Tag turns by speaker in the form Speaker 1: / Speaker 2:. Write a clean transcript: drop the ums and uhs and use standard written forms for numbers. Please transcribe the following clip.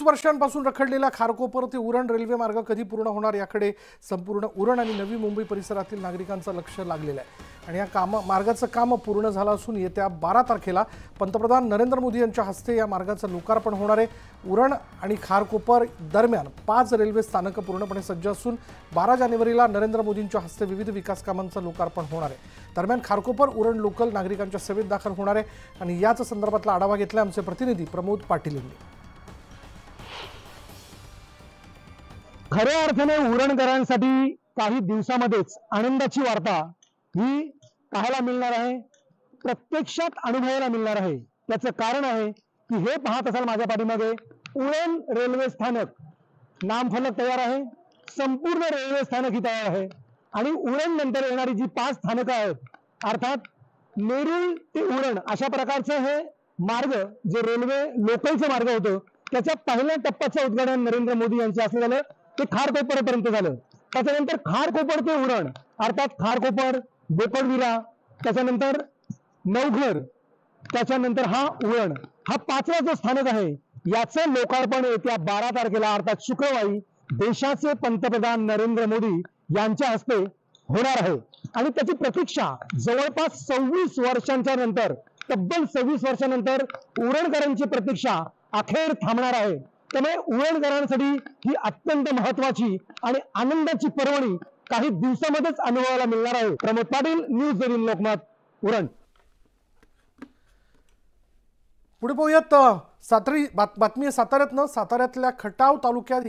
Speaker 1: वर्षांपासून रखडलेला खारकोपर ते उरण रेल्वे मार्ग कधी पूर्ण होणार याकडे संपूर्ण उरण आणि नवी मुंबई परिसरातील नागरिकांचं लक्ष लागलेलं आहे। आणि या मार्गाचं काम पूर्ण झालं असून येत्या 12 तारखेला पंतप्रधान नरेंद्र मोदी यांच्या हस्ते या मार्गाचं लोकार्पण होणार आहे। उरण आणि खारकोपर दरम्यान 5 रेल्वे स्थानकं पूर्णपणे सज्ज असून 12 जानेवारीला नरेंद्र मोदींच्या हस्ते विविध विकास कामांचं लोकार्पण होणार आहे। दरम्यान खारकोपर उरण लोकल नागरिकांच्या सेवेत दाखल होणार आहे आणि याच संदर्भातला आढावा घेतला आमचे प्रतिनिधी प्रमोद पाटील यांनी।
Speaker 2: खऱ्या अर्थाने उरणकरांसाठी काही दिवसांमध्येच आनंदाची वार्ता ही पाहायला मिळणार आहे, प्रत्यक्षात अनुभवायला मिळणार आहे। त्याचं कारण आहे की हे पाहत असाल माझ्या पाठीमागे उरण रेल्वे स्थानक नामफलक तयार आहे, संपूर्ण रेल्वे स्थानक ही तयार आहे आणि उरण नंतर येणारी जी 5 स्थानकं आहेत अर्थात नेरुळ ते उरण अशा प्रकारचं हे मार्ग जे रेल्वे लोकलचं मार्ग होतं त्याच्या पहिल्या टप्प्याचं उद्घाटन नरेंद्र मोदी यांच्या हस्ते झालं। ते खारकोपरपर्यंत झालं। त्याच्यानंतर खारकोपर ते उरण अर्थात खारकोपर बोकडविरा, त्याच्यानंतर नवघर, त्याच्यानंतर हा उरण हा 5वा जो स्थानक आहे याचं लोकार्पण येत्या 12 तारखेला अर्थात शुक्रवारी देशाचे पंतप्रधान नरेंद्र मोदी यांच्या हस्ते होणार आहे। आणि त्याची प्रतीक्षा जवळपास 26 वर्षांच्या नंतर, तब्बल 26 वर्षांनंतर उरणकरांची प्रतीक्षा अखेर थांबणार आहे। त्यामुळे उरणकरांसाठी ही अत्यंत महत्त्वाची आणि आनंदाची पर्वणी काही दिवसांमध्येच अनुभवायला मिळणार आहे। प्रमोद पाटील, न्यूज 18 लोकमत, उरण।
Speaker 1: पुढे पाहूयात बातमी साताऱ्यातनं। साताऱ्यातल्या खटाव तालुक्यात